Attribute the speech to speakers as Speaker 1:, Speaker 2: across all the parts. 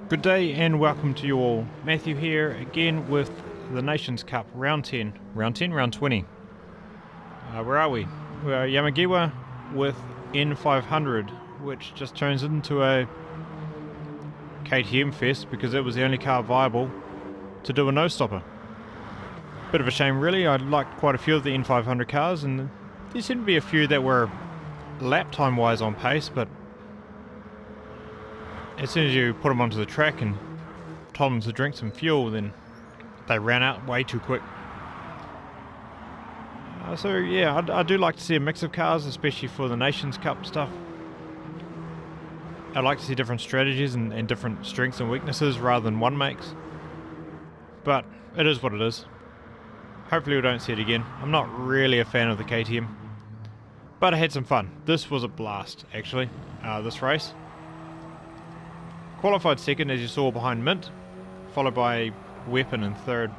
Speaker 1: Good day and welcome to you all. Matthew here again with the Nations Cup round 10. Round 10? Round 20. Where are we? We're at Yamagiwa with N500, which just turns into a KTM fest because it was the only car viable to do a no-stopper. Bit of a shame really. I liked quite a few of the N500 cars and there seemed to be a few that were lap time wise on pace, but as soon as you put them onto the track and told them to drink some fuel, then they ran out way too quick. So yeah, I do like to see a mix of cars, especially for the Nations Cup stuff. I like to see different strategies and different strengths and weaknesses rather than one makes. But it is what it is. Hopefully we don't see it again. I'm not really a fan of the KTM. But I had some fun. This was a blast, actually, this race. Qualified second, as you saw, behind Mint, followed by Weapon in third.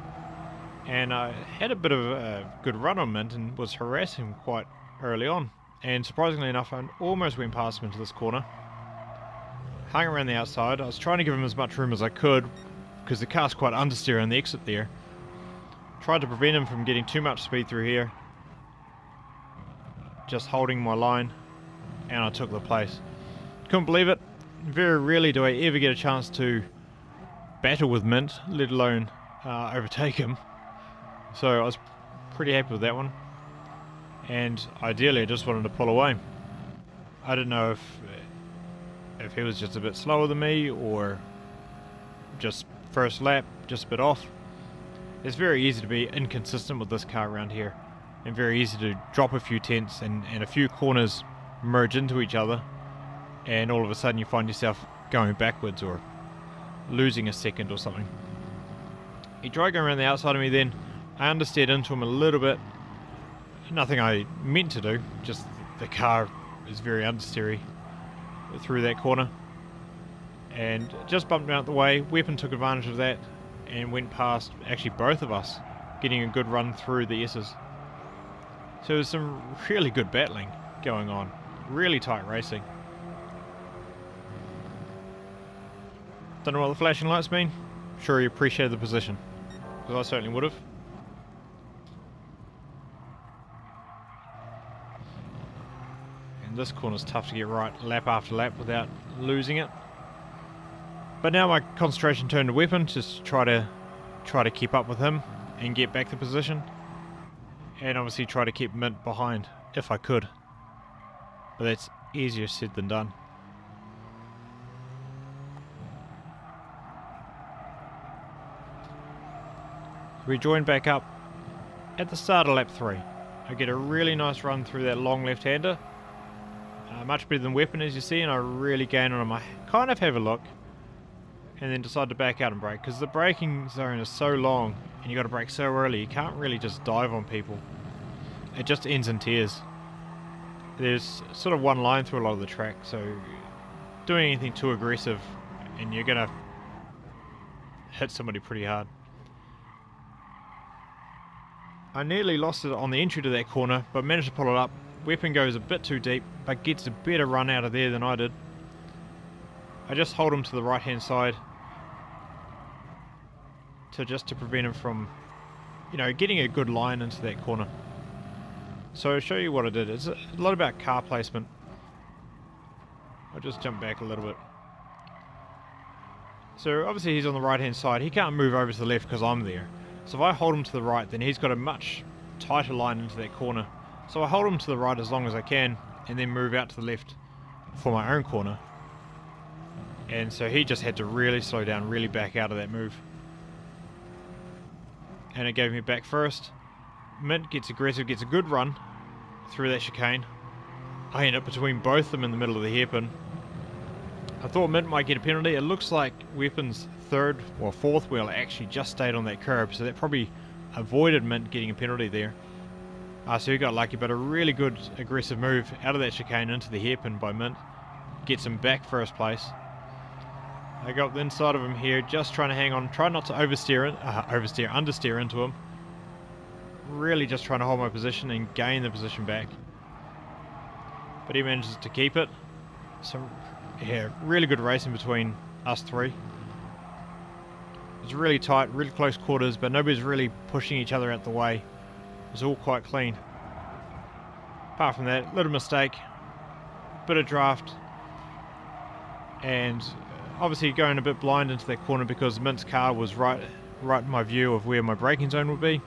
Speaker 1: And I had a bit of a good run on Mint and was harassing him quite early on. And surprisingly enough, I almost went past him into this corner. Hung around the outside. I was trying to give him as much room as I could because the car's quite understeer on the exit there. Tried to prevent him from getting too much speed through here. Just holding my line, and I took the place. Couldn't believe it. Very rarely do I ever get a chance to battle with Mint, let alone overtake him. So I was pretty happy with that one. And ideally I just wanted to pull away. I didn't know if he was just a bit slower than me or just first lap, just a bit off. It's very easy to be inconsistent with this car around here. And very easy to drop a few tenths and a few corners merge into each other. And all of a sudden you find yourself going backwards or losing a second or something. He tried going around the outside of me then. I understeered into him a little bit. Nothing I meant to do, just the car is very understeery through that corner. And just bumped him out the way. Weapon took advantage of that and went past actually both of us, getting a good run through the S's. So there's some really good battling going on. Really tight racing. Don't know what the flashing lights mean. Sure, you appreciated the position, because I certainly would have. And this corner's tough to get right lap after lap without losing it. But now my concentration turned to Weapon, just try to keep up with him and get back the position, and obviously try to keep Mint behind if I could. But that's easier said than done. We join back up at the start of lap 3. I get a really nice run through that long left-hander. Much better than Weapon, as you see, and I really gain on him. I kind of have a look and then decide to back out and brake, because the braking zone is so long and you got to brake so early, you can't really just dive on people. It just ends in tears. There's sort of one line through a lot of the track, so doing anything too aggressive and you're going to hit somebody pretty hard. I nearly lost it on the entry to that corner, but managed to pull it up. Weapon goes a bit too deep, but gets a better run out of there than I did. I just hold him to the right hand side to prevent him from, getting a good line into that corner. So I'll show you what I did. It's a lot about car placement. I'll just jump back a little bit. So obviously he's on the right hand side. He can't move over to the left because I'm there. So if I hold him to the right, then he's got a much tighter line into that corner. So I hold him to the right as long as I can and then move out to the left for my own corner. And so he just had to really slow down, really back out of that move. And it gave me back first. Mint gets aggressive, gets a good run through that chicane. I end up between both of them in the middle of the hairpin. I thought Mint might get a penalty. It looks like Weapon's fourth wheel actually just stayed on that curb, so that probably avoided Mint getting a penalty there. So he got lucky, but a really good aggressive move out of that chicane into the hairpin by Mint. Gets him back first place. I got the inside of him here, just trying to hang on, try not to understeer into him. Really just trying to hold my position and gain the position back. But he manages to keep it. So, yeah, really good racing between us three. was really tight, really close quarters, but nobody's really pushing each other out the way. It was all quite clean. Apart from that, little mistake, bit of draft, and obviously going a bit blind into that corner because Mint's car was right in my view of where my braking zone would be.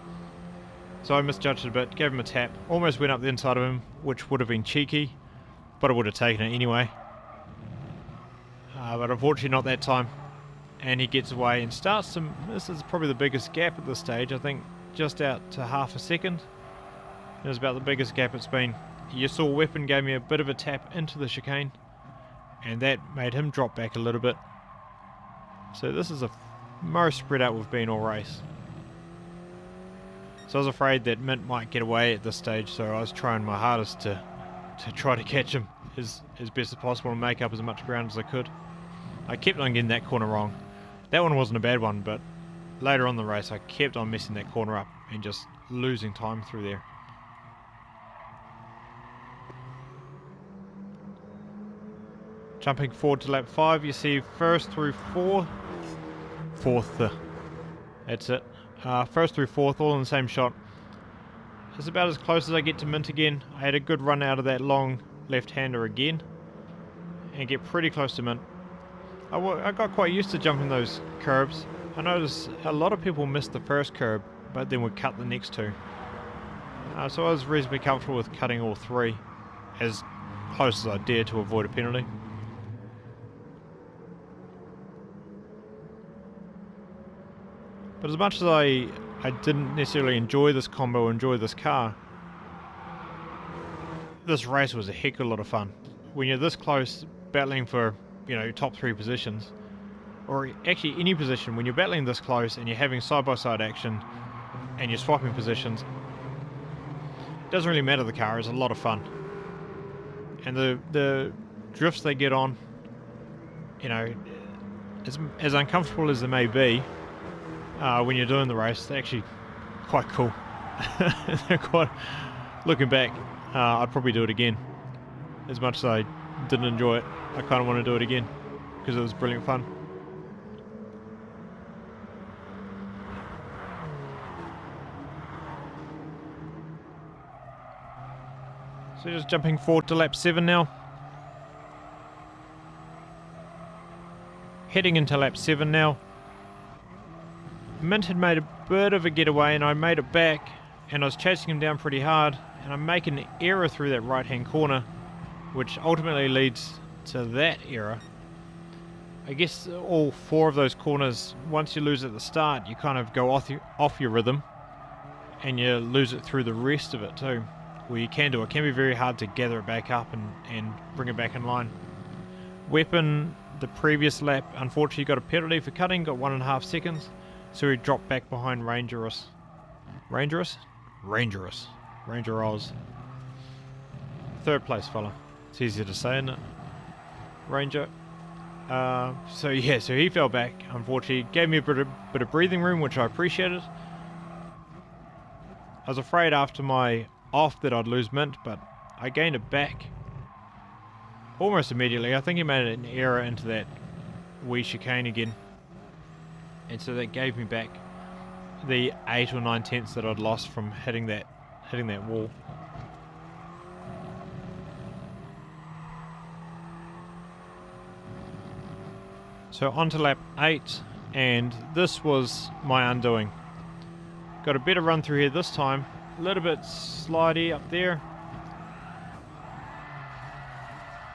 Speaker 1: So I misjudged it a bit, gave him a tap, almost went up the inside of him, which would have been cheeky, but I would have taken it anyway. But unfortunately not that time. And he gets away and starts to, this is probably the biggest gap at this stage, I think just out to half a second. It was about the biggest gap it's been. You saw Weapon gave me a bit of a tap into the chicane, and that made him drop back a little bit. So this is the most spread out we've been all race. So I was afraid that Mint might get away at this stage, so I was trying my hardest to try to catch him as best as possible and make up as much ground as I could. I kept on getting that corner wrong. That one wasn't a bad one, but later on in the race I kept on messing that corner up and just losing time through there. Jumping forward to lap 5, you see first through fourth. That's it. First through fourth, all in the same shot. It's about as close as I get to Mint again. I had a good run out of that long left-hander again, and get pretty close to Mint. I got quite used to jumping those curbs. I noticed a lot of people missed the first curb, but then would cut the next two. So I was reasonably comfortable with cutting all three, as close as I dared to avoid a penalty. But as much as I didn't necessarily enjoy this combo or enjoy this car, this race was a heck of a lot of fun. When you're this close, battling for, you know, top 3 positions, or actually any position, when you're battling this close and you're having side-by-side action and you're swapping positions, it doesn't really matter the car, it's a lot of fun. And the drifts they get on, you know, as uncomfortable as they may be, when you're doing the race, they're actually quite cool. They're quite, looking back, I'd probably do it again. As much as I didn't enjoy it, I kind of want to do it again because it was brilliant fun. So just jumping forward to lap 7 now. Heading into lap 7 now. Mint had made a bit of a getaway and I made it back, and I was chasing him down pretty hard, and I'm making an error through that right hand corner, which ultimately leads to that error. I guess all 4 of those corners, once you lose at the start, you kind of go off your rhythm and you lose it through the rest of it too. Well, you can do it. It can be very hard to gather it back up and bring it back in line. Weapon, the previous lap, unfortunately got a penalty for cutting, got 1.5 seconds. So he dropped back behind Ranger Oz. Third place fella. It's easier to say, isn't it? Ranger. So he fell back. Unfortunately, gave me a bit of breathing room, which I appreciated. I was afraid after my off that I'd lose Mint, but I gained it back almost immediately. I think he made an error into that wee chicane again. And so that gave me back the 8 or 9 tenths that I'd lost from hitting that wall. So on to lap 8, and this was my undoing. Got a better run through here this time. A little bit slidey up there,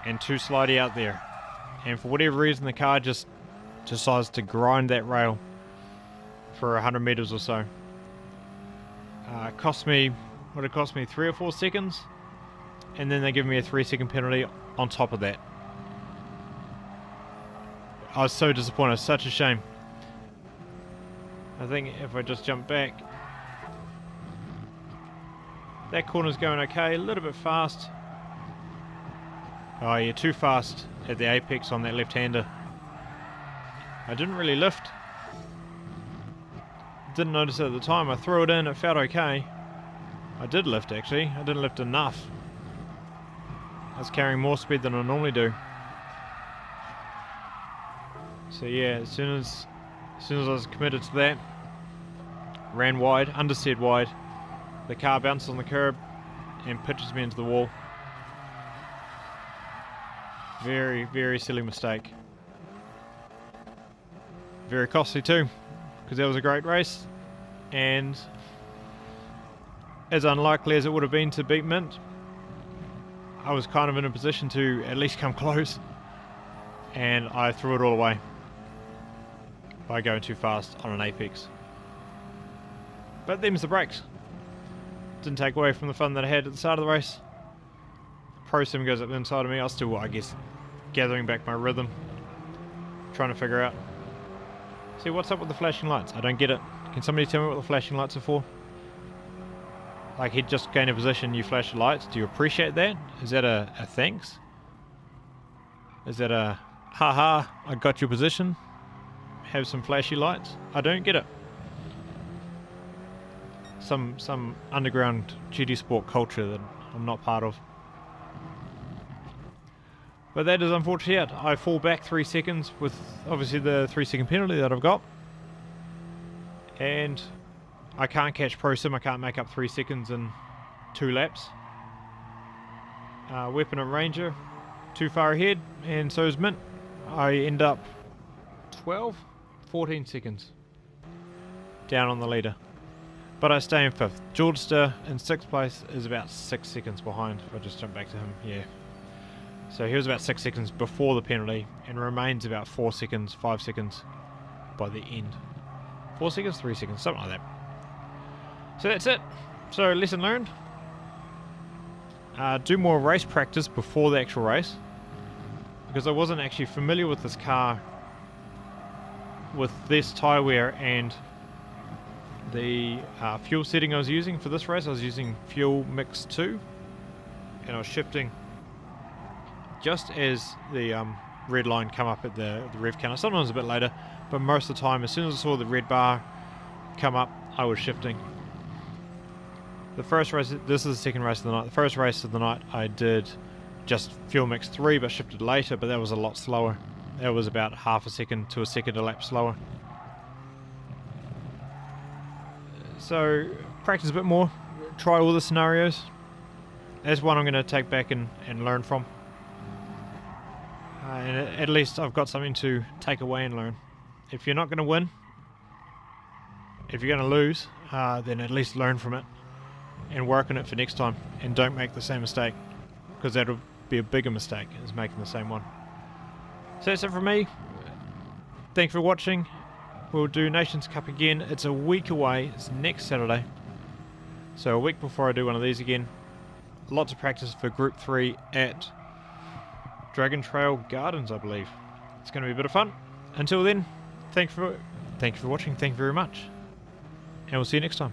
Speaker 1: and too slidey out there. And for whatever reason, the car just decides to grind that rail for 100 meters or so. It cost me 3 or 4 seconds, and then they give me a 3-second penalty on top of that. I was so disappointed, such a shame. I think if I just jump back, that corner's going okay, a little bit fast. Oh yeah, too fast at the apex on that left-hander. I didn't really lift. Didn't notice it at the time. I threw it in, it felt okay. I did lift actually. I didn't lift enough. I was carrying more speed than I normally do. So yeah, as soon as As soon as I was committed to that, ran wide, understeered wide. The car bounces on the curb and pitches me into the wall. Very, very silly mistake. Very costly too, because that was a great race, and as unlikely as it would have been to beat Mint, I was kind of in a position to at least come close, and I threw it all away by going too fast on an apex. But them's the brakes. Didn't take away from the fun that I had at the start of the race. Pro sim goes up the inside of me. I was still, I guess, gathering back my rhythm, trying to figure out. See, what's up with the flashing lights? I don't get it. Can somebody tell me what the flashing lights are for? Like, he'd just gained a position, you flash the lights. Do you appreciate that? Is that a thanks? Is that a haha, I got your position? Have some flashy lights? I don't get it. Some underground GT sport culture that I'm not part of. But that is unfortunate. I fall back 3 seconds with obviously the 3-second penalty that I've got. And I can't catch Pro Sim. I can't make up 3 seconds in 2 laps. Weapon and Ranger too far ahead, and so is Mint. I end up 14 seconds down on the leader. But I stay in 5th. Georgester in 6th place is about 6 seconds behind. If I just jump back to him, yeah. So he was about 6 seconds before the penalty and remains about 4 seconds, 5 seconds by the end. 4 seconds, 3 seconds, something like that. So that's it. So lesson learned. Do more race practice before the actual race, because I wasn't actually familiar with this car with this tyre wear and the fuel setting I was using for this race. I was using fuel mix 2, and I was shifting just as the red line come up at the rev counter. Sometimes a bit later, but most of the time, as soon as I saw the red bar come up, I was shifting. The first race, this is the second race of the night. The first race of the night I did just fuel mix 3, but shifted later, but that was a lot slower. That was about half a second to a second a lap slower. So practice a bit more, try all the scenarios. That's one I'm going to take back and learn from. And at least I've got something to take away and learn. If you're not going to win, if you're going to lose, then at least learn from it and work on it for next time, and don't make the same mistake, because that'll be a bigger mistake as making the same one. So that's it from me. Thanks for watching. We'll do Nations Cup again. It's a week away. It's next Saturday. So a week before I do one of these again. Lots of practice for Group 3 at Dragon Trail Gardens, I believe. It's going to be a bit of fun. Until then, thank you for watching. Thank you very much. And we'll see you next time.